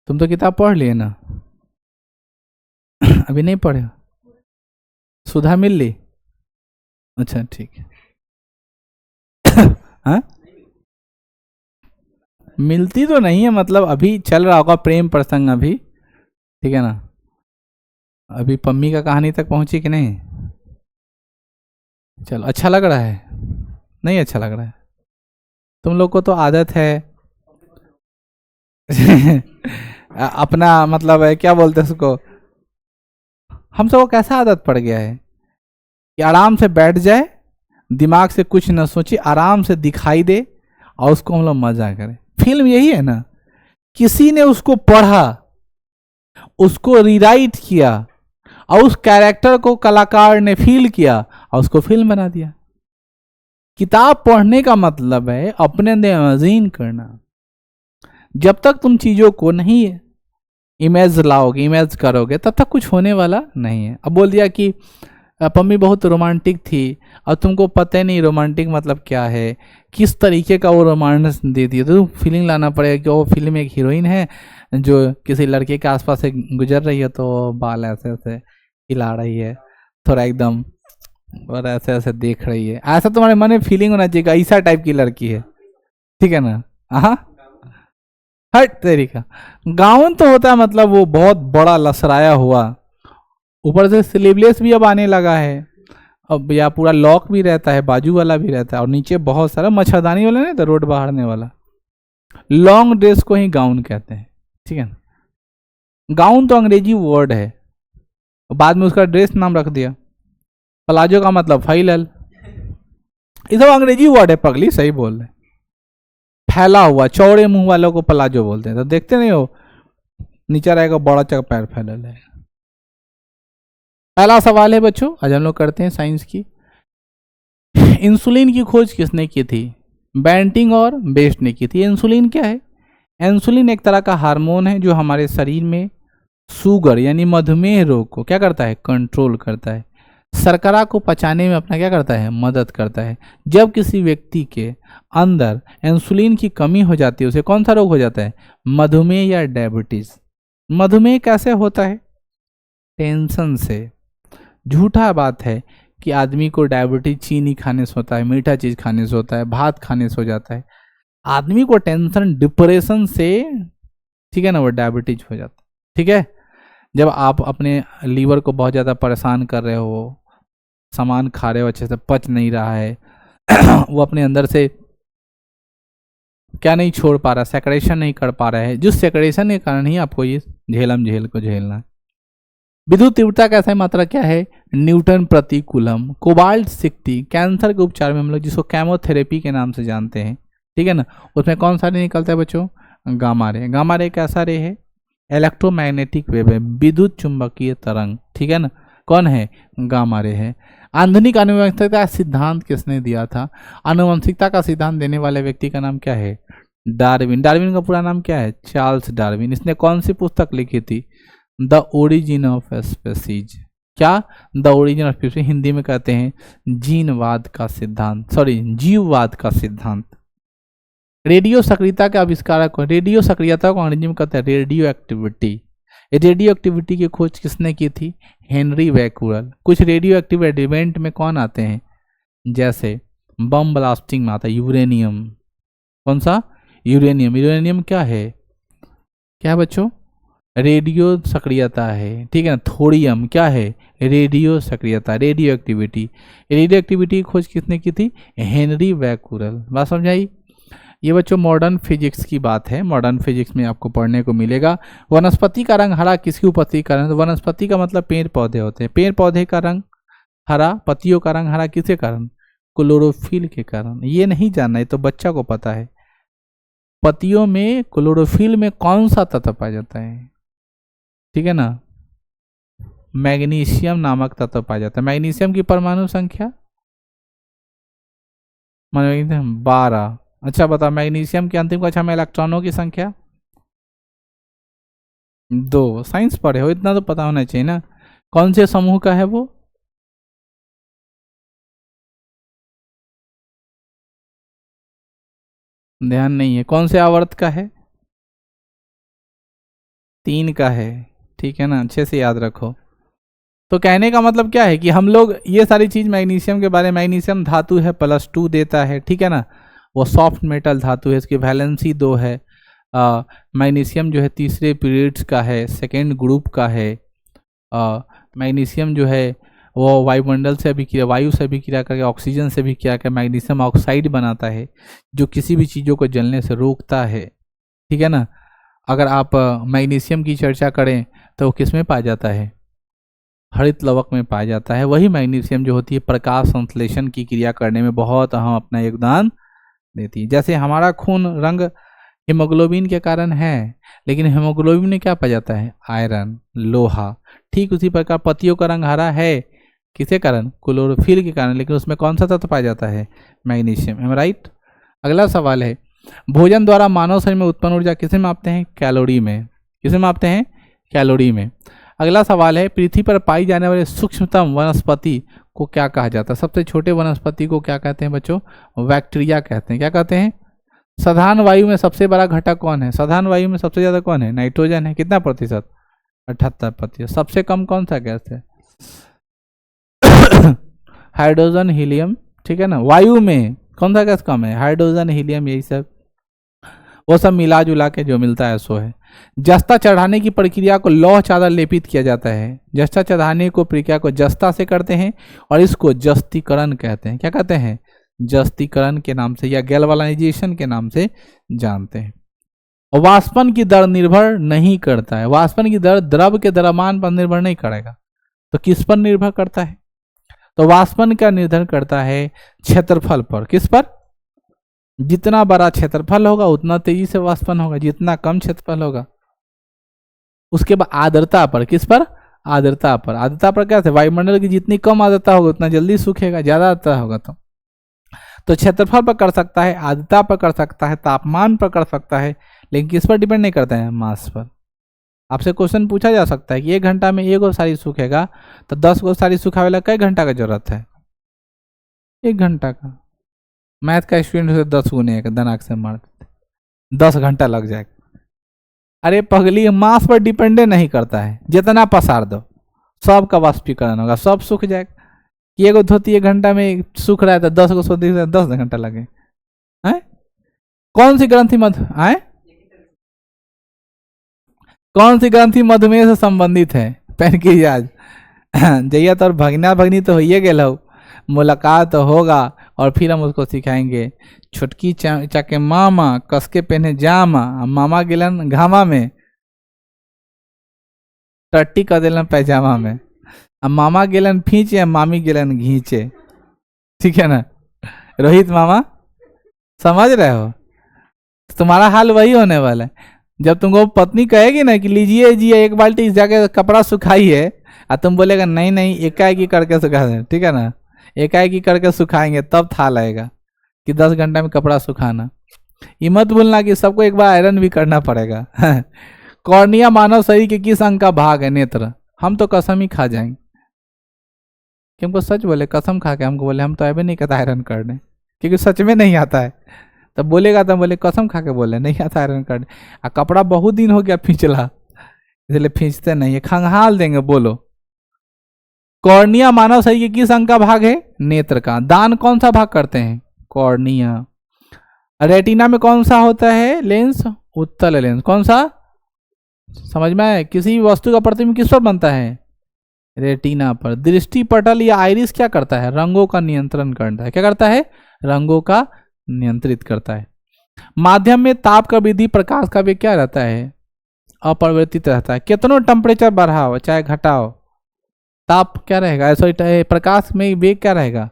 तुम तो किताब पढ़ लिए ना? अभी नहीं पढ़े हो? सुधा मिल ली? अच्छा ठीक है। हाँ, मिलती तो नहीं है, मतलब अभी चल रहा होगा प्रेम प्रसंग अभी, ठीक है ना। अभी पम्मी का कहानी तक पहुंची कि नहीं? चलो, अच्छा लग रहा है? नहीं अच्छा लग रहा है? तुम लोग को तो आदत है। अपना मतलब है, क्या बोलते हैं उसको, हम सबको कैसा आदत पड़ गया है कि आराम से बैठ जाए, दिमाग से कुछ न सोचे, आराम से दिखाई दे, और उसको हम लोग मजा करें। फिल्म यही है ना, किसी ने उसको पढ़ा, उसको रीराइट किया, और उस कैरेक्टर को कलाकार ने फील किया, और उसको फिल्म बना दिया। किताब पढ़ने का मतलब है अपने अंदर इमेजिन करना। जब तक तुम चीजों को नहीं इमेज लाओगे, इमेज करोगे, तब तक कुछ होने वाला नहीं है। अब बोल दिया कि पम्मी बहुत रोमांटिक थी, और तुमको पता ही नहीं रोमांटिक मतलब क्या है, किस तरीके का वो रोमांस दे दिया, तो फीलिंग लाना पड़ेगा कि वो फिल्म एक हीरोइन है जो किसी लड़के के आसपास से गुजर रही है, तो बाल ऐसे ऐसे हिला रही है, थोड़ा एकदम, और ऐसे ऐसे देख रही है, ऐसा तुम्हारे मन में फीलिंग होना चाहिए ऐसा टाइप की लड़की है, ठीक है ना। हाँ, हट तरीका। गाउन तो होता है मतलब वो बहुत बड़ा लसराया हुआ, ऊपर से स्लीवलेस भी अब आने लगा है, अब या पूरा लॉक भी रहता है, बाजू वाला भी रहता है, और नीचे बहुत सारा मच्छरदानी वाला नहीं था, रोड बहारने वाला। लॉन्ग ड्रेस को ही गाउन कहते हैं, ठीक है ना। गाउन तो अंग्रेजी वर्ड है, बाद में उसका ड्रेस नाम रख दिया। प्लाजो का मतलब फैलल, ये सब अंग्रेजी वर्ड है पगली, सही बोल रहे। फैला हुआ, चौड़े मुंह वालों को प्लाजो बोलते हैं, तो देखते नहीं हो, नीचे रहेगा बड़ा चक पैर फैलल है। पहला सवाल है बच्चों, आज हम लोग करते हैं साइंस की। इंसुलिन की खोज किसने की थी? बैंटिंग और बेस्ट ने की थी। इंसुलिन क्या है? इंसुलिन एक तरह का हार्मोन है जो हमारे शरीर में शुगर यानी मधुमेह रोग को क्या करता है, कंट्रोल करता है। शर्करा को पचाने में अपना क्या करता है, मदद करता है। जब किसी व्यक्ति के अंदर इंसुलिन की कमी हो जाती है, उसे कौन सा रोग हो जाता है, मधुमेह या डायबिटीज। मधुमेह कैसे होता है? टेंशन से। झूठा बात है कि आदमी को डायबिटीज चीनी खाने से होता है, मीठा चीज खाने से होता है, भात खाने से हो जाता है। आदमी को टेंशन डिप्रेशन से, ठीक है ना, वो डायबिटीज हो जाता है। ठीक है, जब आप अपने लीवर को बहुत ज़्यादा परेशान कर रहे हो, सामान खा रहे हो अच्छे से पच नहीं रहा है, वो अपने अंदर से क्या नहीं छोड़ पा रहा, सेक्रेशन नहीं कर पा रहा है, जिस सेक्रेशन के कारण ही आपको ये झेलम झेल को झेलना है। विद्युत तीव्रता का ऐसा मात्रा क्या है, न्यूटन प्रति कूलम। कोबाल्ट 60 कैंसर के उपचार में हम लोग जिसको केमोथेरेपी के नाम से जानते हैं, ठीक है ना, उसमें कौन सा रे निकलता है बच्चों, गामा रे। गामा रे कैसा रे है, इलेक्ट्रोमैग्नेटिक वेव है, विद्युत चुंबकीय तरंग, ठीक है ना, कौन है, गामा रे है। आधुनिक आनुवंशिकता का सिद्धांत किसने दिया था? आनुवंशिकता का सिद्धांत देने वाले व्यक्ति का नाम क्या है, डार्विन। डार्विन का पूरा नाम क्या है, चार्ल्स डार्विन। इसने कौन सी पुस्तक लिखी थी, द ओरिजिन ऑफ स्पेसीज। क्या, the origin of species, Hindi में कहते हैं जीनवाद का सिद्धांत, सॉरी जीववाद का सिद्धांत। रेडियो सक्रियता के आविष्कारक को, रेडियो सक्रियता को अंग्रेजी में कहते हैं रेडियो एक्टिविटी। रेडियो एक्टिविटी की खोज किसने की थी, हेनरी बैकुरल। कुछ रेडियो एक्टिव इवेंट में कौन आते हैं, जैसे बम ब्लास्टिंग में आता है यूरेनियम। कौन सा, यूरेनियम। यूरेनियम क्या है, क्या है बच्चों, रेडियो सक्रियता है, ठीक है ना। थोरियम क्या है, रेडियो सक्रियता, रेडियो एक्टिविटी। रेडियो एक्टिविटी की खोज किसने की थी, हेनरी बैकुरल। बात समझाई। ये बच्चों मॉडर्न फिजिक्स की बात है, मॉडर्न फिजिक्स में आपको पढ़ने को मिलेगा। वनस्पति का रंग हरा किसकी उपस्थिति का कारण, वनस्पति का मतलब पेड़ पौधे होते हैं, पेड़ पौधे का रंग हरा, पत्तियों का रंग हरा किसके कारण, क्लोरोफिल के कारण। ये नहीं जानना, ये तो बच्चा को पता है। पत्तियों में क्लोरोफिल में कौन सा तत्व पाया जाता है, ठीक है ना, मैग्नीशियम नामक तत्व पाया जाता है। मैग्नीशियम की परमाणु संख्या 12। अच्छा बता, मैग्नीशियम की अंतिम कक्षा में इलेक्ट्रॉनों की संख्या 2। साइंस पढ़े हो, इतना तो पता होना चाहिए ना। कौन से समूह का है वो, ध्यान नहीं है। कौन से आवर्त का है, 3 का है, ठीक है ना, अच्छे से याद रखो। तो कहने का मतलब क्या है कि हम लोग ये सारी चीज़ मैग्नीशियम के बारे में, मैग्नीशियम धातु है +2 देता है, ठीक है ना, वो सॉफ्ट मेटल धातु है, इसकी वैलेंसी 2 है। मैग्नीशियम जो है तीसरे पीरियड्स का है, सेकेंड ग्रुप का है। मैग्नीशियम जो है वो वायुमंडल से अभिक्रिया, वायु से अभिक्रिया करके ऑक्सीजन से अभिक्रिया करके मैग्नीशियम ऑक्साइड बनाता है, जो किसी भी चीज़ों को जलने से रोकता है, ठीक है ना। अगर आप मैग्नीशियम की चर्चा करें तो वो किस में पाया जाता है, हरित लवक में पाया जाता है। वही मैग्नीशियम जो होती है प्रकाश संश्लेषण की क्रिया करने में बहुत अहम अपना योगदान देती है। जैसे हमारा खून रंग हीमोग्लोबिन के कारण है, लेकिन हीमोग्लोबिन में क्या पाया जाता है, आयरन, लोहा। ठीक उसी प्रकार पत्तियों का रंग हरा है, किसके कारण, क्लोरोफिल के कारण, लेकिन उसमें कौन सा तत्व पाया जाता है, मैग्नीशियम। M right. अगला सवाल है, भोजन द्वारा मानव शरीर में उत्पन्न ऊर्जा किसे मापते हैं, कैलोरी में। किसे मापते हैं, कैलोरी में। अगला सवाल है, पृथ्वी पर पाई जाने वाले सूक्ष्मतम वनस्पति को क्या कहा जाता है। सबसे छोटे वनस्पति को क्या कहते हैं बच्चों, बैक्टीरिया कहते हैं। क्या कहते हैं। साधारण वायु में सबसे बड़ा घटक कौन है, साधारण वायु में सबसे ज्यादा कौन है, नाइट्रोजन है। कितना प्रतिशत, 78%। सबसे कम कौन सा गैस है, हाइड्रोजन, हीलियम, ठीक है ना। वायु में कौन सा गैस कम है, हाइड्रोजन, हीलियम, यही सब, वो सब मिला जुला के जो मिलता है सो है। जस्ता चढ़ाने की प्रक्रिया को लौह चादर लेपित किया जाता है। जस्ता चढ़ाने को प्रक्रिया को जस्ता से करते हैं और इसको जस्तीकरण कहते हैं। क्या कहते हैं, जस्तीकरण के नाम से या गैल्वेनाइजेशन के नाम से जानते हैं। और वाष्पन की दर निर्भर नहीं करता है। वाष्पन की दर द्रव के द्रव्यमान पर निर्भर नहीं करेगा, तो किस पर निर्भर करता है, तो वाष्पन का निर्धारण करता है क्षेत्रफल पर। किस पर, जितना बड़ा क्षेत्रफल होगा उतना तेजी से वाष्पन होगा, जितना कम क्षेत्रफल होगा। उसके बाद आर्द्रता पर, किस पर, आर्द्रता पर। आर्द्रता पर क्या है, वायुमंडल की जितनी कम आर्द्रता होगा उतना जल्दी सूखेगा, ज्यादा आर्द्रता होगा तो क्षेत्रफल पर कर सकता है, आर्द्रता पर कर सकता है, तापमान पर कर सकता है, लेकिन किस पर डिपेंड नहीं करता है, मास पर। आपसे क्वेश्चन पूछा जा सकता है कि 1 घंटा में 1 साड़ी सूखेगा तो 10 गो साड़ी सुखावे ला कई घंटा का जरूरत है, 1 घंटा का। मैथ का स्टूडेंट से 10 गुने दिमाग से मार 10 घंटा लग जाएगा। अरे पगली, मास पर डिपेंडे नहीं करता है, जितना पसार दो सब का वाष्पीकरण होगा, सब सूख जाएगा। कि एगो धोती 1 घंटा में सूख रहा है तो 10 को सोती 10 घंटा लगे हैं? कौन सी ग्रंथि कौन सी ग्रंथि मधुमेह से संबंधित है, पैनक्रियाज। जैया तो भगना भगनी तो होइए गए, मुलाकात तो होगा और फिर हम उसको सिखाएंगे। छुटकी चाके मामा कसके पहने जामा, मामा गिलन घामा में, टट्टी कर दिलन पैजामा में, अब मामा गेलन फींचे, मामी गेलन घींचे, ठीक है ना। रोहित मामा, समझ रहे हो, तुम्हारा हाल वही होने वाला है। जब तुमको पत्नी कहेगी ना कि लीजिए जी 1 बाल्टी जाके कपड़ा सुखाइए, और तुम बोलेगा नहीं नहीं एकाएकी करके सुखा दें, ठीक है ना, एकाएकी करके सुखाएंगे, तब था लगेगा कि 10 घंटा में कपड़ा सुखाना। ये मत भूलना कि सबको एक बार आयरन भी करना पड़ेगा। कॉर्निया मानव शरीर के किस अंग का भाग है, नेत्र। हम तो कसम ही खा जाएंगे कि हमको सच बोले, कसम खा के हमको बोले हम तो अभी नहीं कहता आयरन करने, क्योंकि सच में नहीं आता है। तब बोलेगा तो बोले कसम खा के बोले नहीं आता आयरन करने, आ कपड़ा बहुत दिन हो गया खींचला, इसलिए खींचते नहीं है, खंगाल देंगे। बोलो, कॉर्निया मानव शरीर के किस अंग का भाग है, नेत्र का। दान कौन सा भाग करते हैं, कॉर्निया। रेटिना में कौन सा होता है, लेंस, उत्तल लेंस। कौन सा, समझ में आए, किसी भी वस्तु का प्रतिबिंब किस पर बनता है, रेटिना पर। दृष्टि पटल या आइरिस क्या करता है, रंगों का नियंत्रण करता है। क्या करता है, रंगों का नियंत्रित करता है। माध्यम में ताप का वृद्धि प्रकाश का वेग क्या रहता है, अपरिवर्तित रहता है। कितनों टेम्परेचर बढ़ाओ चाहे घटाओ, ताप क्या रहेगा, ऐसा प्रकाश में वेग क्या रहेगा,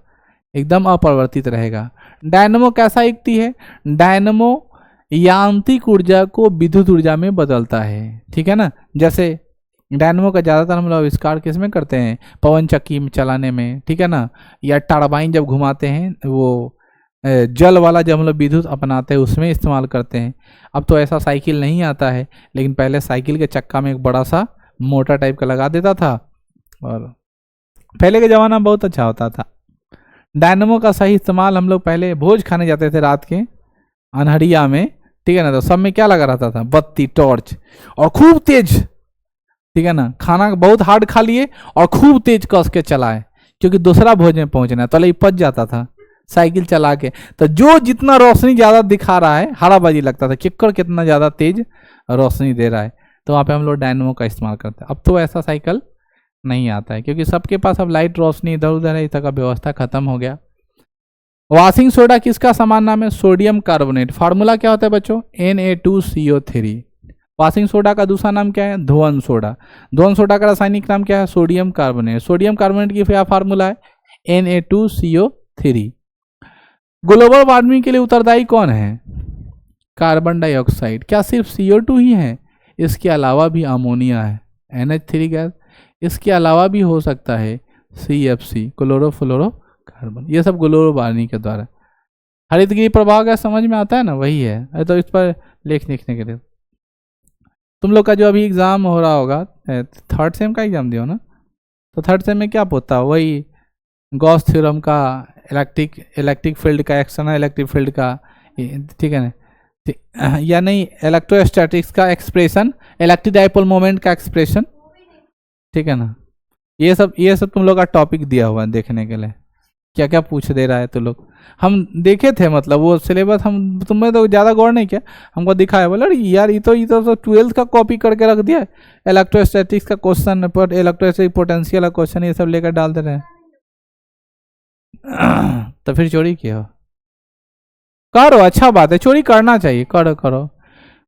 एकदम अपरिवर्तित रहेगा। डायनमो कैसा युक्ति है, डायनमो यांत्रिक ऊर्जा को विद्युत ऊर्जा में बदलता है, ठीक है ना। जैसे डायनमो का ज़्यादातर हम लोग आविष्कार किस में करते हैं, पवन चक्की में चलाने में, ठीक है ना, या टरबाइन जब घुमाते हैं, वो जल वाला जब हम लोग विद्युत अपनाते हैं उसमें इस्तेमाल करते हैं। अब तो ऐसा साइकिल नहीं आता है, लेकिन पहले साइकिल के चक्का में एक बड़ा सा मोटर टाइप का लगा देता था, और पहले के ज़माना में बहुत अच्छा होता था। डायनमो का सही इस्तेमाल हम लोग पहले भोज खाने जाते थे रात के अनहरिया में, ठीक है ना। तो सब में क्या लगा रहता था, बत्ती, टॉर्च, और खूब तेज, ठीक है ना। खाना बहुत हार्ड खा लिए और खूब तेज कस के चलाए, क्योंकि दूसरा भोज में पहुंचना है, तो पच जाता था साइकिल चला के। तो जो जितना रोशनी ज्यादा दिखा रहा है, हाराबाजी लगता था किक्कर कितना ज्यादा तेज रोशनी दे रहा है, तो वहां पे हम लोग डायनमो का इस्तेमाल करते हैं। अब तो ऐसा साइकिल नहीं आता है, क्योंकि सबके पास अब लाइट रोशनी इधर उधर है, इस तरह का व्यवस्था खत्म हो गया। वॉशिंग सोडा किसका समान नाम है, सोडियम कार्बोनेट। फार्मूला क्या होता है बच्चों, Na2CO3। वॉशिंग सोडा का दूसरा नाम क्या है, धोवन सोडा। धोवन सोडा का रासायनिक नाम क्या है, सोडियम कार्बोनेट। सोडियम कार्बोनेट की क्या फार्मूला है, Na2CO3। ग्लोबल वार्मिंग के लिए उत्तरदायी कौन है, कार्बन डाइऑक्साइड। क्या सिर्फ CO2 ही है, इसके अलावा भी अमोनिया है, NH3 गैस। इसके अलावा भी हो सकता है CFC, क्लोरोफ्लोरोकार्बन। ये सब ग्लोबल वार्मिंग के द्वारा। हरितगृह प्रभाव का समझ में आता है ना, वही है। तो इस पर लिखने के लिए तुम लोग का जो अभी एग्जाम हो रहा होगा, थर्ड सेम का एग्जाम दियो ना, तो थर्ड सेम में क्या होता है, वही गॉस थ्योरम का, इलेक्ट्रिक फील्ड का, एक्सटर्नल इलेक्ट्रिक फील्ड का, ठीक है ना, या नहीं, इलेक्ट्रोस्टैटिक्स का एक्सप्रेशन, इलेक्ट्रिक डाइपोल मोमेंट का एक्सप्रेशन, ठीक है ना। ये सब तुम लोग का टॉपिक दिया हुआ है देखने के लिए, क्या क्या पूछ दे रहा है। तो लोग हम देखे थे, मतलब वो सिलेबस हम तुम्हें तो ज़्यादा गौर नहीं किया, हमको दिखाया, बोला यार ये तो 12th का कॉपी करके रख दिया है, इलेक्ट्रोस्टैटिक्स का क्वेश्चन, पर इलेक्ट्रोस्टैटिक पोटेंशियल का क्वेश्चन, ये सब लेकर डाल दे रहे हैं। तो फिर चोरी किया हो, करो, अच्छा बात है, चोरी करना चाहिए, करो करो।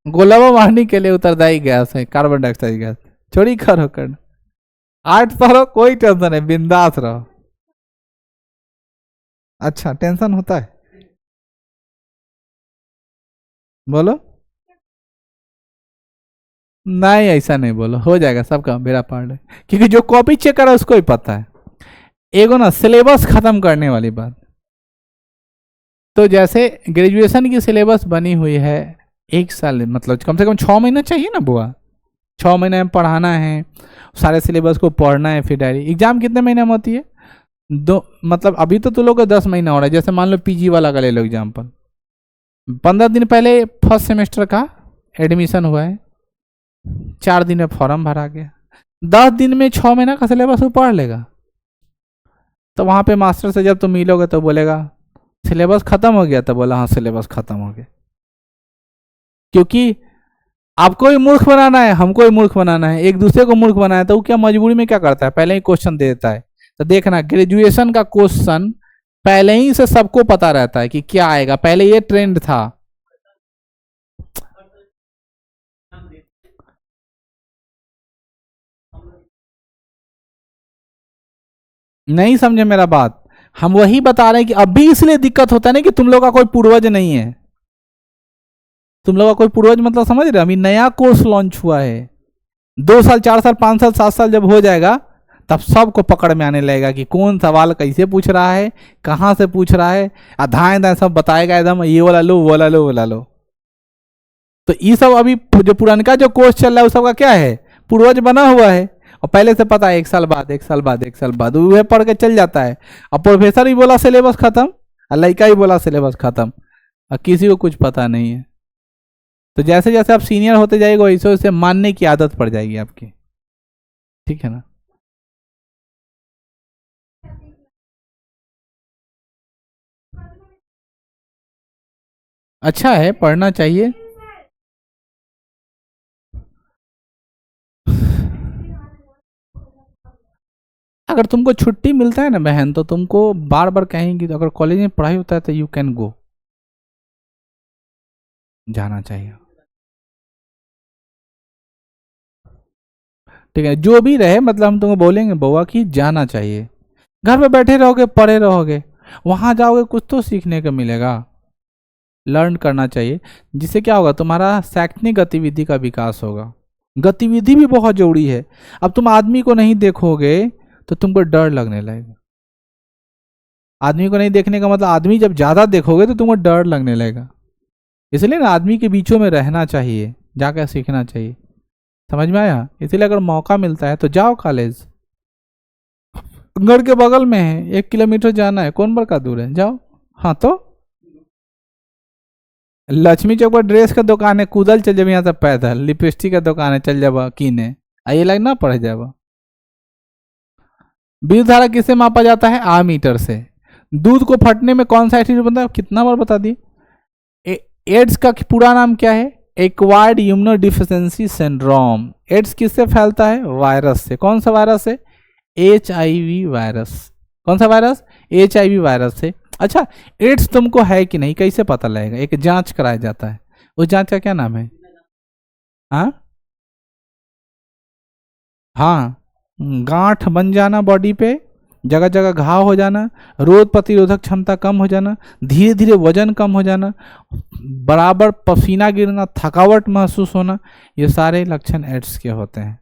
गोलाबा मारने के लिए उत्तरदायी गैस है कार्बन डाइऑक्साइड गैस, चोरी करो करना। आर्ट पढ़ो, कोई टेंशन है, बिंदास रहो। अच्छा, टेंशन होता है, बोलो। नहीं, ऐसा नहीं बोलो, हो जाएगा सबका बेड़ा पार है, क्योंकि जो कॉपी चेक करा उसको ही पता है। एगो ना सिलेबस खत्म करने वाली बात। तो जैसे ग्रेजुएशन की सिलेबस बनी हुई है, 1 साल, मतलब कम से कम 6 महीना चाहिए ना बुआ, 6 महीने में पढ़ाना है, सारे सिलेबस को पढ़ना है, फिर डायरी। एग्जाम कितने महीने में होती है, 2, मतलब अभी तो तुम लोग को 10 महीना हो रहा है। जैसे मान लो PG वाला का ले लो एग्जाम्पल, 15 दिन पहले फर्स्ट सेमेस्टर का एडमिशन हुआ है, 4 दिन में फॉर्म भरा गया, 10 दिन में 6 महीना का सिलेबस वो पढ़ लेगा। तो वहाँ पे मास्टर से जब तुम मिलोगे तो बोलेगा सिलेबस खत्म हो गया, तो बोला हाँ सिलेबस खत्म हो गया। क्योंकि आपको ही मूर्ख बनाना है, हमको ही मूर्ख बनाना है, एक दूसरे को मूर्ख बनाना है, तो वो क्या मजबूरी में क्या करता है, पहले ही क्वेश्चन दे देता है। तो देखना ग्रेजुएशन का क्वेश्चन पहले ही से सबको पता रहता है कि क्या आएगा, पहले ये ट्रेंड था। नहीं समझे मेरा बात, हम वही बता रहे हैं कि अभी इसलिए दिक्कत होता है ना कि तुम लोग का कोई पूर्वज नहीं है। तुम लोग का कोई पूर्वज मतलब समझ रहे, अभी नया कोर्स लॉन्च हुआ है, 2 साल 4 साल 5 साल 7 साल जब हो जाएगा, तब सबको पकड़ में आने लगेगा कि कौन सवाल कैसे पूछ रहा है, कहाँ से पूछ रहा है, अधाएं दाएं सब बताएगा एकदम, ये वाला लो वो वाला लो वो वाला लो। तो ये सब अभी जो पुरानका जो कोर्स चल रहा है, उस सबका क्या है, पूर्वज बना हुआ है, और पहले से पता है 1 साल बाद 1 साल बाद 1 साल बाद वह पढ़ के चल जाता है। अब प्रोफेसर भी बोला सिलेबस खत्म, और लड़का भी बोला सिलेबस खत्म, और किसी को कुछ पता नहीं है। तो जैसे जैसे आप सीनियर होते जाएगा, वैसे वैसे मानने की आदत पड़ जाएगी आपकी, ठीक है ना। अच्छा है, पढ़ना चाहिए। अगर तुमको छुट्टी मिलता है ना बहन, तो तुमको बार बार कहेंगी, तो अगर कॉलेज में पढ़ाई होता है तो यू कैन गो, जाना चाहिए, ठीक है। जो भी रहे, मतलब हम तुमको बोलेंगे बउआ कि जाना चाहिए। घर पे बैठे रहोगे, पढ़े रहोगे, वहां जाओगे कुछ तो सीखने को मिलेगा, लर्न करना चाहिए। जिससे क्या होगा, तुम्हारा शैक्षणिक गतिविधि का विकास होगा। गतिविधि भी बहुत जरूरी है। अब तुम आदमी को नहीं देखोगे तो तुमको डर लगने लगेगा। आदमी को नहीं देखने का मतलब, आदमी जब ज्यादा देखोगे तो तुमको डर लगने लगेगा। इसलिए ना आदमी के बीचों में रहना चाहिए, जाकर सीखना चाहिए। समझ में आया। इसीलिए अगर मौका मिलता है तो जाओ कॉलेज, घर के बगल में है, 1 किलोमीटर जाना है, कौन बड़का दूर है, जाओ। हाँ तो लक्ष्मी चौक पर ड्रेस का दुकान है, कूदल चल जब यहाँ से पैदल। लिपस्टिक का दुकान है, चल जाबा कीने, आइए लगना पड़ जाएगा। विद्युत धारा किससे मापा जाता है? आमीटर से। दूध को फटने में कौन सा एसिड बनता है? कितना बार बता दिए। एड्स का पूरा नाम क्या है? Acquired immuno deficiency syndrome. AIDS किससे फैलता है? वायरस से। कौन सा वायरस है? HIV virus. कौन सा वायरस? HIV वायरस से। अच्छा, एड्स तुमको है कि नहीं कैसे पता लगेगा? एक जांच कराया जाता है, उस जांच का क्या नाम है? हाँ हाँ, गांठ बन जाना बॉडी पे, जगह जगह घाव हो जाना, रोग प्रतिरोधक क्षमता कम हो जाना, धीरे धीरे वजन कम हो जाना, बराबर पसीना गिरना, थकावट महसूस होना, ये सारे लक्षण एड्स के होते हैं।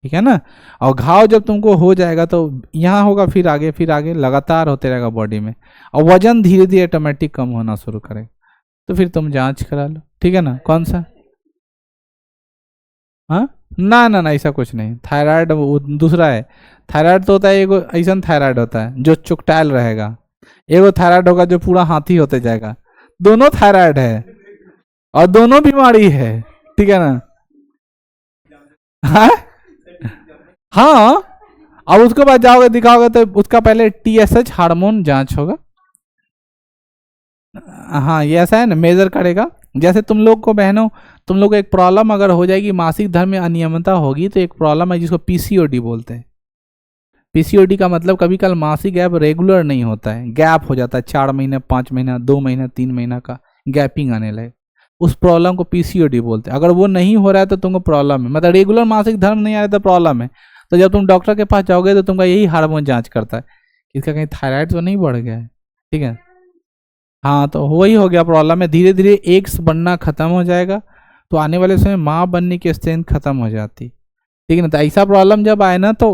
ठीक है ना। और घाव जब तुमको हो जाएगा तो यहाँ होगा, फिर आगे लगातार होते रहेगा बॉडी में, और वजन धीरे धीरे ऑटोमेटिक कम होना शुरू करेगा। तो फिर तुम जांच करा लो। ठीक है ना। कौन सा? हाँ, ना ना ना, ऐसा कुछ नहीं। थायराइड वो दूसरा है। थायराइड तो होता है एगो ऐसा थायराइड होता है जो चुकटाइल रहेगा, एगो थायराइड होगा जो पूरा हाथी होते जाएगा। दोनों थायराइड है और दोनों बीमारी है। ठीक है ना। हाँ हाँ, अब उसके बाद जाओगे दिखाओगे तो उसका पहले TSH हार्मोन जांच होगा। हाँ, ये ऐसा है ना, मेजर करेगा। जैसे तुम लोग को बहनों, तुम लोग को एक प्रॉब्लम अगर हो जाएगी, मासिक धर्म में अनियमितता होगी, तो एक प्रॉब्लम है जिसको PCOD बोलते हैं। PCOD का मतलब कभी कल मासिक गैप रेगुलर नहीं होता है, गैप हो जाता है 4 महीने, 5 महीना, 2 महीना, 3 महीना का गैपिंग आने लगे, उस प्रॉब्लम को PCOD बोलते हैं। अगर वो नहीं हो रहा है तो तुमको प्रॉब्लम है, मतलब रेगुलर मासिक धर्म नहीं आ रहा तो प्रॉब्लम है। तो जब तुम डॉक्टर के पास जाओगे तो तुमका यही हार्मोन जांच करता है, इसका कहीं थायराइड तो नहीं बढ़ गया है। ठीक है। हाँ, तो वही हो गया प्रॉब्लम है। धीरे धीरे एग्स बनना खत्म हो जाएगा, तो आने वाले समय माँ बनने की स्ट्रेंथ खत्म हो जाती। ठीक है ना। तो ऐसा प्रॉब्लम जब आए ना तो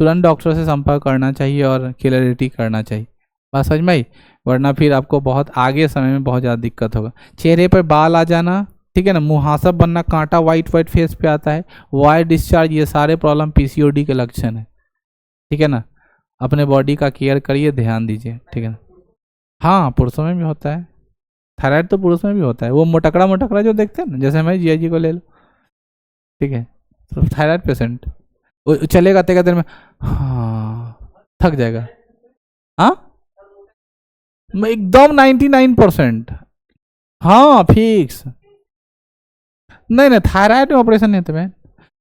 तुरंत डॉक्टर से संपर्क करना चाहिए और क्लियरिटी करना चाहिए। बात समझ में आई? वरना फिर आपको बहुत आगे समय में बहुत ज़्यादा दिक्कत होगा। चेहरे पर बाल आ जाना, ठीक है ना, मुहासा बनना, कांटा वाइट वाइट फेस पे आता है, वाइट डिस्चार्ज, ये सारे प्रॉब्लम PCOD के लक्षण है। ठीक है ना। अपने बॉडी का केयर करिए, ध्यान दीजिए। ठीक है ना। हाँ, पुरुषों में भी होता है थायराइड, तो पुरुष में भी होता है। वो मोटकड़ा मोटकड़ा जो देखते हैं ना, जैसे मैं जिया जी को ले लो, ठीक है, तो थायराइड पेशेंट वो चलेगा तेगा देर में, हाँ, थक जाएगा। हाँ, एकदम 99%। हाँ, फिक्स। नहीं नहीं, थायराइड में ऑपरेशन नहीं होता है,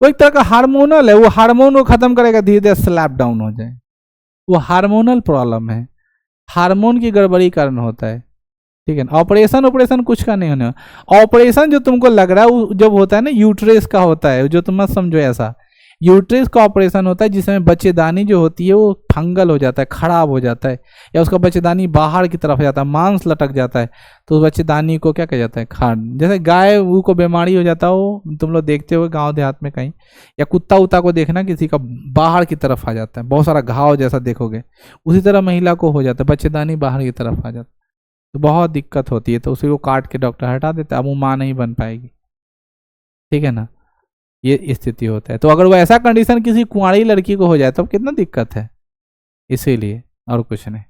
वो एक तरह का हार्मोनल है, वो हार्मोन को खत्म करेगा, धीरे धीरे स्लैप डाउन हो जाए। वो हार्मोनल प्रॉब्लम है, हार्मोन की गड़बड़ी कारण होता है। ठीक है ना। ऑपरेशन ऑपरेशन कुछ का नहीं होने। ऑपरेशन जो तुमको लग रहा है वो जब होता है ना, यूट्रेस का होता है, जो तुम मत समझो ऐसा। यूट्रेस का ऑपरेशन होता है जिसमें बच्चेदानी जो होती है वो फंगल हो जाता है, खराब हो जाता है, या उसका बच्चेदानी बाहर की तरफ जाता है, मांस लटक जाता है, तो उस बच्चेदानी को क्या कहा जाता है? खांड। जैसे गाय वो को बीमारी हो जाता हो, तुम लोग देखते हो गांव देहात में कहीं, या कुत्ता उत्ता को देखना किसी का बाहर की तरफ आ जाता है, बहुत सारा घाव जैसा देखोगे, उसी तरह महिला को हो जाता है, बच्चेदानी बाहर की तरफ आ जाता है, तो बहुत दिक्कत होती है। तो उसी को काट के डॉक्टर हटा देता है, अब वो माँ नहीं बन पाएगी। ठीक है ना। ये स्थिति होता है। तो अगर वो ऐसा कंडीशन किसी कुंवारी लड़की को हो जाए तो कितना दिक्कत है, इसीलिए, और कुछ नहीं।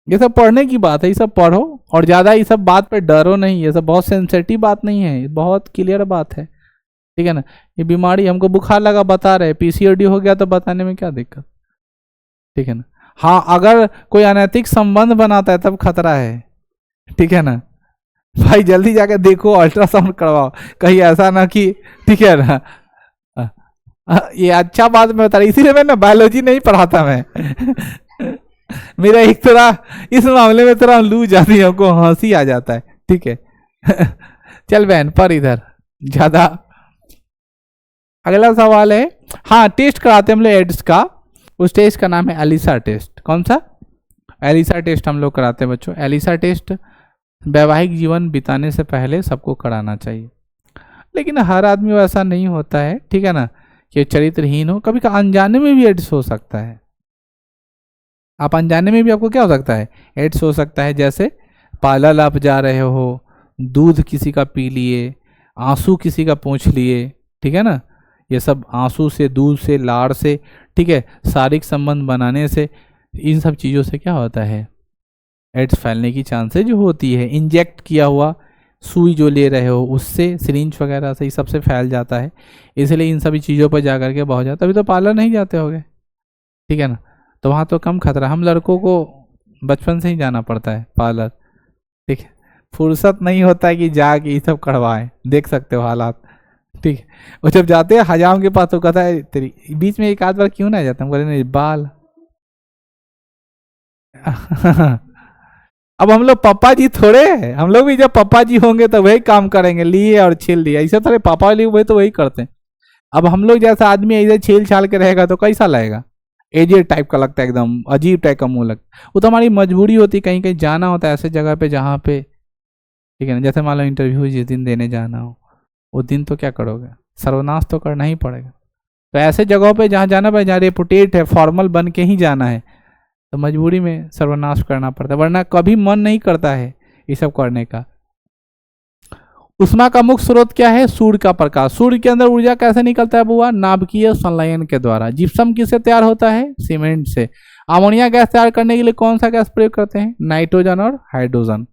ये सब पढ़ने की बात है, ये सब पढ़ो, और ज़्यादा ये सब बात पे डरो नहीं, ये सब बहुत सेंसिटिव बात नहीं है, बहुत क्लियर बात है। ठीक है ना। ये बीमारी, हमको बुखार लगा बता रहे, PCOD हो गया तो बताने में क्या दिक्कत? ठीक है ना। हाँ, अगर कोई अनैतिक संबंध बनाता है तब खतरा है। ठीक है ना। भाई जल्दी जाके देखो, अल्ट्रासाउंड करवाओ, कहीं ऐसा ना कि, ठीक है ना। ये अच्छा बात मैं बता रही, इसीलिए मैं ना बायोलॉजी नहीं पढ़ाता मैं। मेरा एक तरह इस मामले में तरह लू जाती है, हमको हंसी आ जाता है। ठीक है। चल बहन पर इधर ज्यादा। अगला सवाल है, हाँ, टेस्ट कराते हैं हम लोग एड्स का, उस टेस्ट का नाम है एलिसा टेस्ट। कौन सा? एलिसा टेस्ट हम लोग कराते हैं बच्चों। एलिसा टेस्ट वैवाहिक जीवन बिताने से पहले सबको कराना चाहिए, लेकिन हर आदमी वैसा नहीं होता है। ठीक है ना, कि चरित्रहीन हो, कभी अनजाने में भी एड्स हो सकता है। आप अनजाने में भी आपको क्या हो सकता है? एड्स हो सकता है। जैसे पार्लर आप जा रहे हो, दूध किसी का पी लिए, आंसू किसी का पूछ लिए, ठीक है ना, ये सब आंसू से, दूध से, लाड़ से, ठीक है, शारीरिक संबंध बनाने से, इन सब चीज़ों से क्या होता है? एड्स फैलने की चांसेस जो होती है, इंजेक्ट किया हुआ सुई जो ले रहे हो उससे, सिरिंज वगैरह से, सबसे फैल जाता है। इसलिए इन सभी चीज़ों पर जा करके बहुत ज़्यादा, तभी तो पार्लर नहीं जाते होगे, ठीक है ना, तो वहाँ तो कम खतरा। हम लड़कों को बचपन से ही जाना पड़ता है पार्लर, ठीक है, फुर्सत नहीं होता है कि जाके ये सब करवाएं, देख सकते हो हालात, ठीक है। वो जब जाते हैं हजाम के पास तो कहता है तेरी, बीच में एक आध बार क्यों ना जाता, हम बोले नहीं बाल अब हम लोग पापा जी थोड़े हैं, हम लोग भी जब पापा जी होंगे तो वही काम करेंगे, लिए और छील दिए, ऐसे थोड़े पापा लिए वही तो वही करते हैं। अब हम लोग जैसा आदमी ऐसे छील छाल के रहेगा तो कैसा लगेगा, एजेड टाइप का लगता है, एकदम अजीब टाइप का मुंह लगता। वो तो हमारी मजबूरी होती है, कहीं कहीं जाना होता है ऐसे जगह पे जहाँ पे, ठीक है ना, जैसे मान लो इंटरव्यू जिस दिन देने जाना हो, उस दिन तो क्या करोगे, सर्वनाश तो करना ही पड़ेगा। तो ऐसे जगहों पे जहाँ जाना पड़े, जहाँ रेपुटेड है, फॉर्मल बन के ही जाना है, तो मजबूरी में सर्वनाश करना पड़ता है, वरना कभी मन नहीं करता है ये सब करने का। उष्मा का मुख्य स्रोत क्या है, सूर्य का प्रकाश। सूर्य के अंदर ऊर्जा कैसे निकलता है बुआ, नाभिकीय संलयन के द्वारा। जिप्सम किससे तैयार होता है, सीमेंट से। अमोनिया गैस तैयार करने के लिए कौन सा गैस प्रयोग करते हैं, नाइट्रोजन और हाइड्रोजन।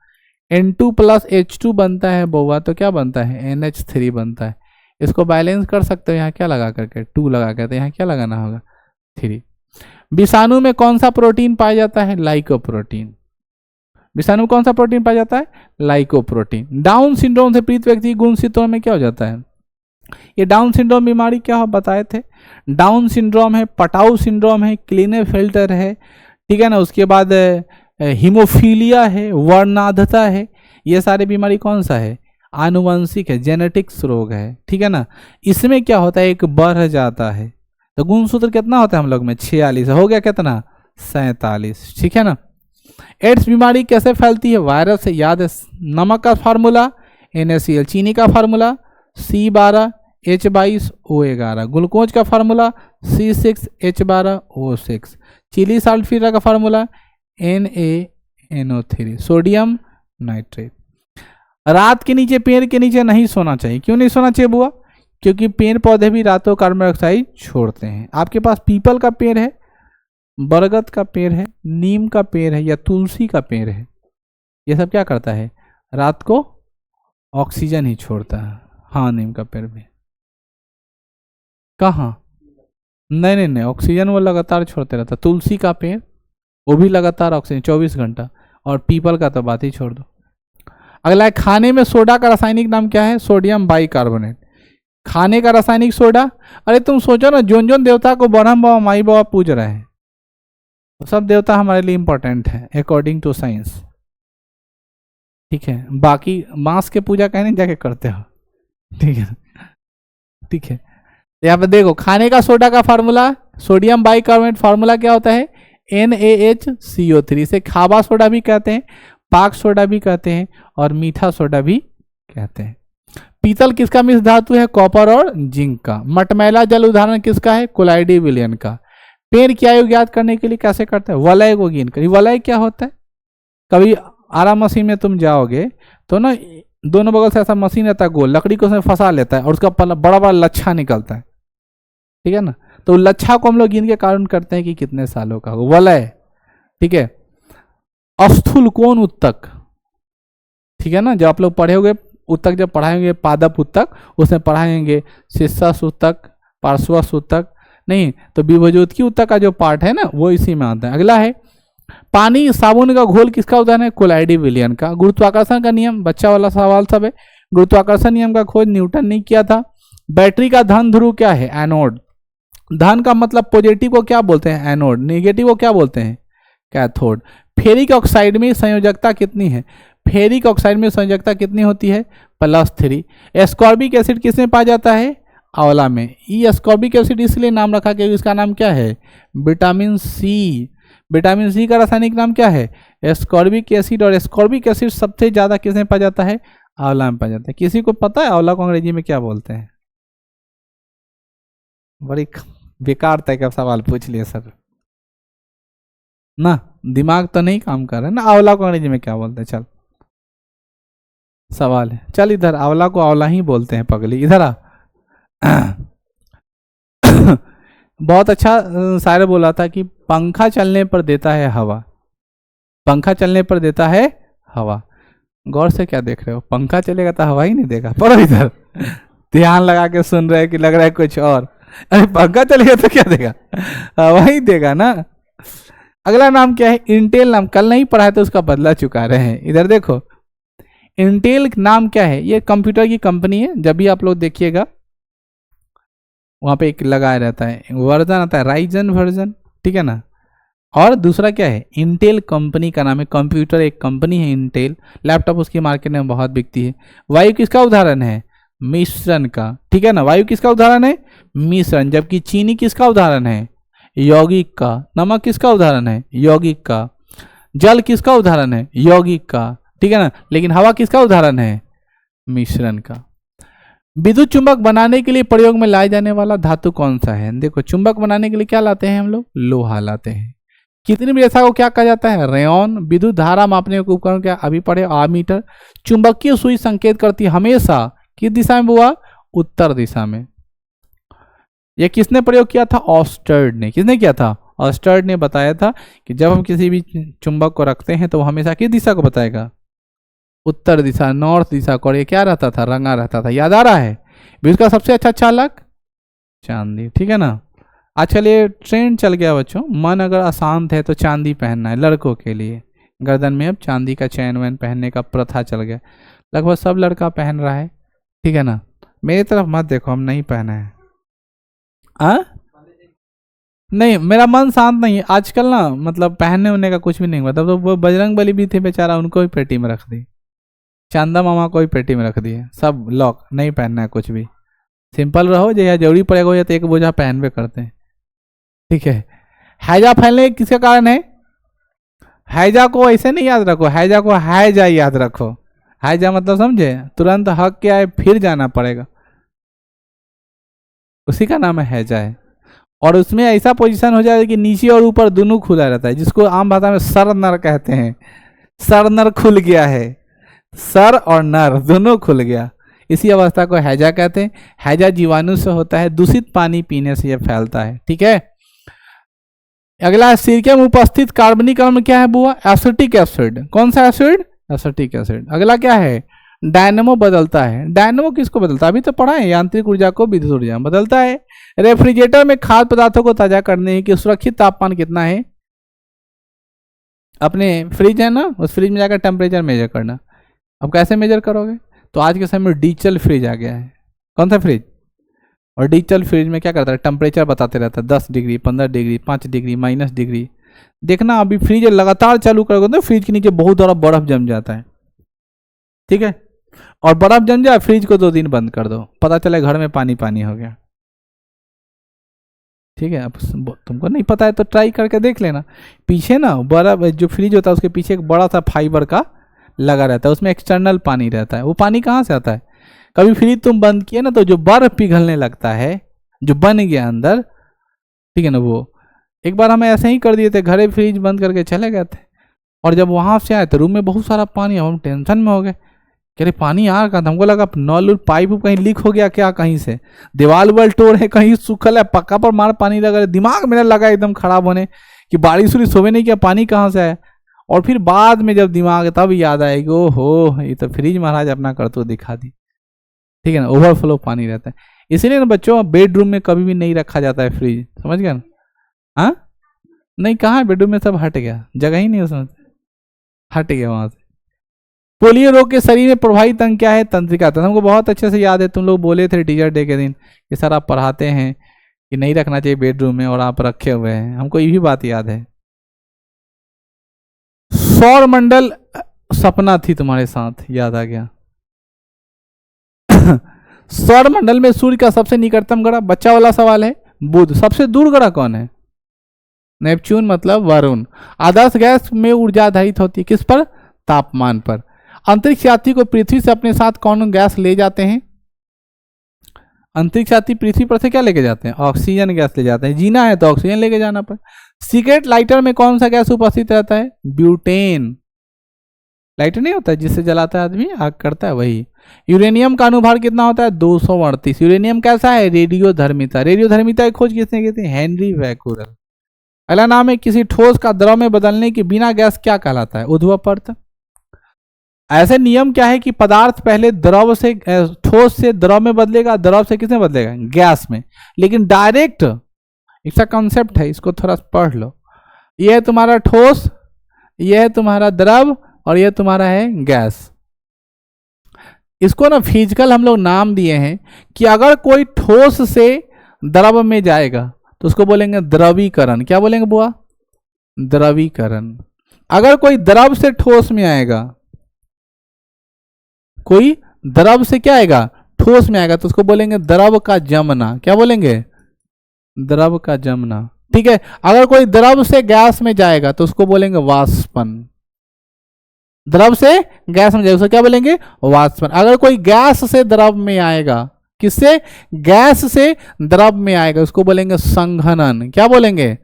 N2 प्लस H2 बनता है बुआ, तो क्या बनता है, NH3 बनता है। इसको बैलेंस कर सकते हो, यहाँ क्या लगा करके 2 लगा करके, यहाँ क्या लगाना होगा 3। विषाणु में कौन सा प्रोटीन पाया जाता है, लाइकोप्रोटीन। विषाणु में कौन सा प्रोटीन पाया जाता है, लाइकोप्रोटीन। डाउन सिंड्रोम से पीड़ित व्यक्ति गुणसूत्रों में क्या हो जाता है, ये डाउन सिंड्रोम बीमारी क्या हो बताए थे, डाउन सिंड्रोम है, पटाउ सिंड्रोम है, क्लीनेफेल्टर है, ठीक है ना, उसके बाद हीमोफीलिया है, वर्णाधता है, ये सारे बीमारी कौन सा है, आनुवंशिक है, जेनेटिक्स रोग है, ठीक है ना। इसमें क्या होता है, एक बढ़ जाता है, तो गुणसूत्र कितना होता है हम लोग में 46, हो गया कितना 47, ठीक है ना। एड्स बीमारी कैसे फैलती है, वायरस से, याद है नमक का फार्मूला NaCl, चीनी का फार्मूला C12H22O11, ग्लूकोज का फार्मूला C6H12O6, चिली साल्फिर का फार्मूला NaNO3, सोडियम नाइट्रेट। रात के नीचे, पेड़ के नीचे नहीं सोना चाहिए। क्यों नहीं सोना चाहिए बुआ, क्योंकि पेड़ पौधे भी रातों कार्बन डाइऑक्साइड छोड़ते हैं। आपके पास पीपल का पेड़ है, बरगद का पेड़ है, नीम का पेड़ है या तुलसी का पेड़ है, ये सब क्या करता है, रात को ऑक्सीजन ही छोड़ता है। हाँ नीम का पेड़ भी, कहाँ, नहीं नहीं नहीं, ऑक्सीजन वो लगातार छोड़ते रहता। तुलसी का पेड़ वो भी लगातार ऑक्सीजन 24 घंटा, और पीपल का तो बात ही छोड़ दो। अगला है, खाने में सोडा का रासायनिक नाम क्या है, सोडियम बाइकार्बोनेट। खाने का रासायनिक सोडा, अरे तुम सोचो ना, जोन जोन देवता को ब्रह्म बाबा माई बाबा पूज रहे हैं, तो सब देवता हमारे लिए इंपॉर्टेंट है अकॉर्डिंग टू साइंस, ठीक है। बाकी मांस के पूजा कहने जाके करते हो, ठीक है, ठीक है। यहाँ पे देखो, खाने का सोडा का फार्मूला सोडियम बाइकार्बोनेट, फार्मूला क्या होता है NaHCO3। इसे खाबा सोडा भी कहते हैं, पाक सोडा भी कहते हैं, और मीठा सोडा भी कहते हैं। पीतल किसका मिश्र धातु है, कॉपर और जिंक का। मटमैला जल उदाहरण किसका है, कोलाइडी विलियन का। पेड़ की आयु ज्ञात करने के लिए कैसे करते हैं, वलय को गिन कर। वलय क्या होता है, कभी आरा मशीन में तुम जाओगे तो ना, दोनों बगल से ऐसा मशीन रहता है गोल, लकड़ी को उसमें फंसा लेता है और उसका बड़ा बड़ा लच्छा निकलता है, ठीक है ना। तो लच्छा को हम लोग गिन के काउंट करते हैं कि कितने सालों का होगा, वलय, ठीक है। अस्थूल कोण उत्तक, ठीक है ना, जब आप लोग पढ़े होंगे उत्तक, जब पढ़ाएंगे पादप उत्तक, उसमें पढ़ाएंगे शीर्षस उत्तक, पार्श्वस उत्तक, नहीं तो विभजोत्की उत्तक का जो पार्ट है ना वो इसी में आता है। अगला है, पानी साबुन का घोल किसका उदाहरण है, कोलाइडी विलियन का। गुरुत्वाकर्षण का नियम, बच्चा वाला सवाल सब है। गुरुत्वाकर्षण नियम का खोज न्यूटन ने किया था। बैटरी का धन ध्रुव क्या है, एनोड। धन का मतलब पॉजिटिव को क्या बोलते हैं, एनोड, नेगेटिव को क्या बोलते हैं, कैथोड। फेरिक ऑक्साइड में संयोजकता कितनी है, फेरिक ऑक्साइड में संयोजकता कितनी होती है, +3। एस्कॉर्बिक एसिड किसमें पाया जाता है, आंवला में। ये एस्कॉर्बिक एसिड इसलिए नाम रखा कि इसका नाम क्या है, विटामिन सी। विटामिन सी का रासायनिक नाम क्या है, एस्कॉर्बिक एसिड। और एस्कॉर्बिक एसिड सबसे ज्यादा किसमें पाया जाता है, आंवला में पाया जाता है। किसी को पता है आंवला को अंग्रेजी में क्या बोलते हैं, बड़ी बेकार तरह का सवाल पूछ लिया सर ना, दिमाग तो नहीं काम कर रहा है ना। आंवला को अंग्रेजी में क्या बोलते हैं, चल सवाल है, चल इधर, आंवला को आंवला ही बोलते हैं पगली, इधर आ। बहुत अच्छा शायर बोला था कि पंखा चलने पर देता है हवा, पंखा चलने पर देता है हवा। गौर से क्या देख रहे हो, पंखा चलेगा तो हवा ही नहीं देगा। पढ़ो इधर, ध्यान लगा के सुन रहे हैं कि लग रहा है कुछ और। अरे पंखा चलेगा तो क्या देगा, हवा ही देगा ना। अगला नाम क्या है, इंटेल नाम, कल नहीं पढ़ा है तो उसका बदला चुका रहे हैं। इधर देखो, इंटेल नाम क्या है, ये कंप्यूटर की कंपनी है। जब भी आप लोग देखिएगा वहाँ पे एक लगाया रहता है, वर्जन आता है राइजन वर्जन, ठीक है ना। और दूसरा क्या है, इंटेल कंपनी का नाम है, कंप्यूटर एक कंपनी है इंटेल। लैपटॉप उसकी मार्केट में बहुत बिकती है। वायु किसका उदाहरण है, मिश्रण का, ठीक है ना। वायु किसका उदाहरण है, मिश्रण। जबकि चीनी किसका उदाहरण है, यौगिक का। नमक किसका उदाहरण है, यौगिक का। जल किसका उदाहरण है, यौगिक का, ठीक है ना। लेकिन हवा किसका उदाहरण है, मिश्रण का। विद्युत चुंबक बनाने के लिए प्रयोग में लाए जाने वाला धातु कौन सा है। देखो, चुंबक बनाने के लिए क्या लाते हैं हम लोग, लोहा लाते हैं। कितनी रेखा को क्या कहा जाता है, रेयॉन। विद्युत धारा मापने के उपकरण क्या अभी पढ़े, आमीटर। चुंबकीय सुई संकेत करती है हमेशा किस दिशा में हुआ, उत्तर दिशा में। यह किसने प्रयोग किया था, ऑस्टर्ड ने। किसने किया था, ऑस्टर्ड ने बताया था कि जब हम किसी भी चुंबक को रखते हैं तो वो हमेशा किस दिशा को बताएगा, उत्तर दिशा, नॉर्थ दिशा को। और ये क्या रहता था, रंगा रहता था। याद आ रहा है। विद्युत का सबसे अच्छा चालक चांदी, ठीक है ना। आजकल ये ट्रेंड चल गया बच्चों, मन अगर अशांत है तो चांदी पहनना है लड़कों के लिए। गर्दन में अब चांदी का चैन वैन पहनने का प्रथा चल गया, लगभग सब लड़का पहन रहा है, ठीक है ना। मेरी तरफ मत देखो, हम नहीं पहने हैं। नहीं, मेरा मन शांत नहीं है आजकल ना, मतलब पहनने होने का कुछ भी नहीं हुआ। तब तो वो बजरंग बली भी थे बेचारा, उनको भी पेटी में रख दी। चांदा मामा को भी पेटी में रख दिए, सब लॉक, नहीं पहनना है कुछ भी। सिंपल रहो, जो जरूरी पड़ेगा या तो एक बोझा पहन भी करते हैं, ठीक है। हैजा फैलने किसका कारण है, हैजा को ऐसे नहीं याद रखो, हैजा को हैजा याद रखो। हैजा मतलब समझे, तुरंत हक के आए फिर जाना पड़ेगा, उसी का नाम है हैजा है। और उसमें ऐसा पोजीशन हो जाए कि नीचे और ऊपर दोनों खुला रहता है, जिसको आम भाषा में सर नर कहते हैं। सर नर खुल गया है, सर और नर दोनों खुल गया, इसी अवस्था को हैजा कहते हैं। हैजा जीवाणु से होता है, दूषित पानी पीने से यह फैलता है, ठीक है। अगला, सिरके में उपस्थित कार्बनिक अम्ल क्या है बुआ, एसिटिक एसिड। कौन सा एसिड, एसिटिक एसिड। अगला क्या है, डायनेमो बदलता है। डायनेमो किसको बदलता है, अभी तो पढ़ा है, यांत्रिक ऊर्जा को विद्युत ऊर्जा में बदलता है। रेफ्रिजरेटर में खाद्य पदार्थों को ताजा करने के सुरक्षित तापमान कितना है, अपने फ्रिज है ना, उस फ्रिज में जाकर टेम्परेचर मेजर करना। अब कैसे मेजर करोगे, तो आज के समय में डिजिटल फ्रिज आ गया है। कौन सा फ्रिज, और डिजिटल फ्रिज में क्या करता है, टेम्परेचर बताते रहता है, 10 degree, 15 degree, 5 degree, minus degree. देखना अभी फ्रिज लगातार चालू करोगे तो फ्रिज के नीचे बहुत सारा बर्फ जम जाता है, ठीक है। और बर्फ जम जाए, फ्रिज को 2 दिन बंद कर दो, पता चले घर में पानी पानी हो गया, ठीक है। अब तुमको नहीं पता है तो ट्राई करके देख लेना। पीछे ना बर्फ, जो फ्रिज होता है उसके पीछे एक बड़ा सा फाइबर का लगा रहता है, उसमें एक्सटर्नल पानी रहता है। वो पानी कहाँ से आता है, कभी फ्रिज तुम बंद किए ना तो जो बर्फ पिघलने लगता है, जो बन गया अंदर, ठीक है ना। वो एक बार हमें ऐसे ही कर दिए थे, घरे फ्रिज बंद करके चले गए थे, और जब वहां से आए तो रूम में बहुत सारा पानी। हम टेंशन में हो गए, कह रहे पानी आ रहा था, हमको लगा नल पाइप कहीं लीक हो गया क्या, कहीं से दीवार उवाल तोड़ है, कहीं सूखल है, पक्का पर मार पानी लगा। दिमाग मेरा लगा एकदम खराब होने कि बारिश उरिश होवे नहीं किया, पानी कहाँ से आया। और फिर बाद में जब दिमाग, तब याद आया कि ओहो, ये तो फ्रिज महाराज अपना करतूत दिखा दी, ठीक है ना। ओवरफ्लो पानी रहता है, इसीलिए ना बच्चों बेडरूम में कभी भी नहीं रखा जाता है फ्रिज, समझ गया ना। हाँ नहीं, कहाँ बेडरूम में, सब हट गया, जगह ही नहीं उसमें, हट गया वहां से। पोलियो रोग के शरीर में प्रभावित अंग क्या है, तंत्रिका तंत्र। हमको बहुत अच्छे से याद है, तुम लोग बोले थे टीचर डे के दिन कि सर आप पढ़ाते हैं कि नहीं रखना चाहिए बेडरूम में, और आप रखे हुए हैं, हमको ये भी बात याद है। सौर मंडल सपना थी तुम्हारे साथ, याद आ गया। सौर मंडल में सूर्य का सबसे निकटतम ग्रह, बच्चा वाला सवाल है, बुध। सबसे दूर ग्रह कौन है, नेपच्यून मतलब वरुण। आदर्श गैस में ऊर्जा आधारित होती है किस पर, तापमान पर। अंतरिक्ष यात्री को पृथ्वी से अपने साथ कौन गैस ले जाते हैं, अंतरिक्ष यात्री पृथ्वी पर से क्या लेके जाते हैं, ऑक्सीजन गैस ले जाते हैं। जीना है तो ऑक्सीजन लेके जाना पर। सिगरेट लाइटर में कौन सा गैस उपस्थित रहता है, ब्यूटेन। लाइटर नहीं होता है जिससे जलाता है आदमी, आग करता है, वही। यूरेनियम का अनुभार कितना होता है, 238। यूरेनियम कैसा है, रेडियो धर्मिता। रेडियो धर्मिता की खोज किसने की थी, हेनरी बैक्यूरेल। अगला नाम है किसी ठोस का द्रव में बदलने की बिना गैस, क्या कहलाता है? उध्वपर्त। ऐसे नियम क्या है कि पदार्थ पहले द्रव से ठोस से द्रव में बदलेगा, द्रव से किसमें बदलेगा? गैस में। लेकिन डायरेक्ट इसका कॉन्सेप्ट है, इसको थोड़ा पढ़ लो। यह है तुम्हारा ठोस, यह है तुम्हारा द्रव, और यह तुम्हारा है गैस। इसको ना फिजिकल हम लोग नाम दिए हैं कि अगर कोई ठोस से द्रव में जाएगा तो उसको बोलेंगे द्रवीकरण। क्या बोलेंगे बुआ? द्रवीकरण। अगर कोई द्रव से ठोस में आएगा, कोई द्रव से क्या आएगा? ठोस में आएगा, तो उसको बोलेंगे द्रव का जमना। क्या बोलेंगे? द्रव का जमना। ठीक है। अगर कोई द्रव से गैस में जाएगा तो उसको बोलेंगे वाष्पन। द्रव से गैस में जाएगा उसको क्या बोलेंगे? वाष्पन। अगर कोई गैस से द्रव में आएगा, किससे? गैस से द्रव में आएगा, उसको बोलेंगे संघनन। क्या बोलेंगे?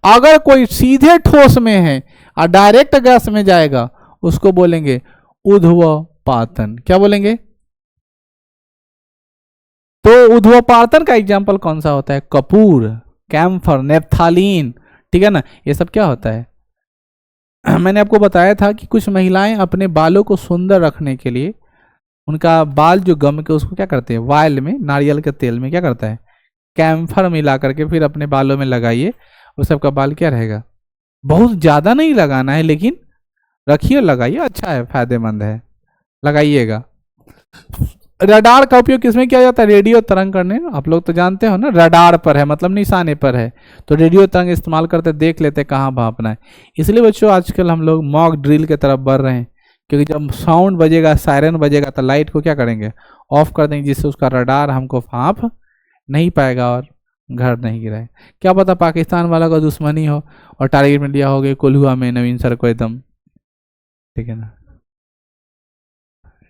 अगर कोई सीधे ठोस में है और डायरेक्ट गैस में जाएगा उसको बोलेंगे उध्वपातन। क्या बोलेंगे? तो उध्वपातन का एग्जाम्पल कौन सा होता है? कपूर, कैम्फर, नेप्थालीन। ठीक है ना, ये सब क्या होता है? मैंने आपको बताया था कि कुछ महिलाएं अपने बालों को सुंदर रखने के लिए उनका बाल जो गम के उसको क्या करते हैं? वायल में, नारियल के तेल में क्या करता है? कैम्फर मिला करके फिर अपने बालों में लगाइए, उस सबका बाल क्या रहेगा? बहुत ज़्यादा नहीं लगाना है, लेकिन रखिए, लगाइए, अच्छा है, फायदेमंद है, लगाइएगा। रडार का उपयोग किसमें किया जाता है? रेडियो तरंग करने। आप लोग तो जानते हो ना, रडार पर है मतलब निशाने पर है, तो रेडियो तरंग इस्तेमाल करते देख लेते कहाँ भापना है। इसलिए बच्चों आजकल हम लोग मॉक ड्रिल की तरफ बढ़ रहे हैं, क्योंकि जब साउंड बजेगा, सायरन बजेगा, तो लाइट को क्या करेंगे? ऑफ कर देंगे, जिससे उसका रडार हमको भाप नहीं पाएगा और घर नहीं गिराए। क्या पता पाकिस्तान वाला का दुश्मनी हो और टारगेट में लिया हो गया कोल्हुआ में नवीन सर को एकदम। ठीक है ना?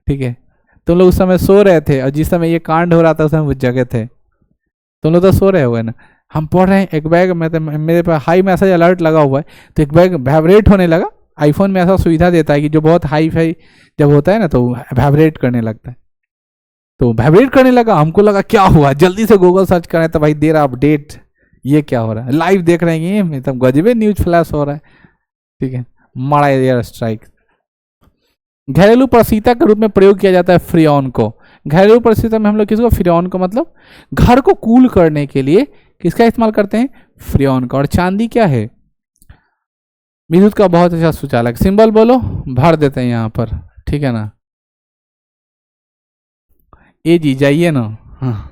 ठीक है। तुम लोग उस समय सो रहे थे और जिस समय ये कांड हो रहा था उस समय वो जगह थे। तुम लोग तो सो रहे हुए ना। हम पढ़ रहे हैं, एक बैग में तो मेरे पास हाई मैसेज अलर्ट लगा हुआ है, तो एक बैग वाइब्रेट होने लगा। आईफोन में ऐसा सुविधा देता है कि जो बहुत हाई फाई जब होता है ना तो वाइब्रेट करने लगता है, तो वाइब्रेट करने लगा। हमको लगा क्या हुआ, जल्दी से गूगल सर्च करें तो भाई दे रहा अपडेट, ये क्या हो रहा है, लाइव देख रहे हैं ये तब गजबे न्यूज फ्लैश हो रहा है। ठीक है, मारा एयर स्ट्राइक। घरेलू प्रशीतक के रूप में प्रयोग किया जाता है फ्रियोन को। घरेलू प्रशीतक में हम लोग किसको? फ्रियोन को, मतलब घर को कूल करने के लिए किसका इस्तेमाल करते हैं? फ्रियोन का। और चांदी क्या है? विद्युत का बहुत अच्छा सुचालक। सिंबल बोलो, भर देते हैं यहाँ पर। ठीक है ना? ए जी जाइए ना। हाँ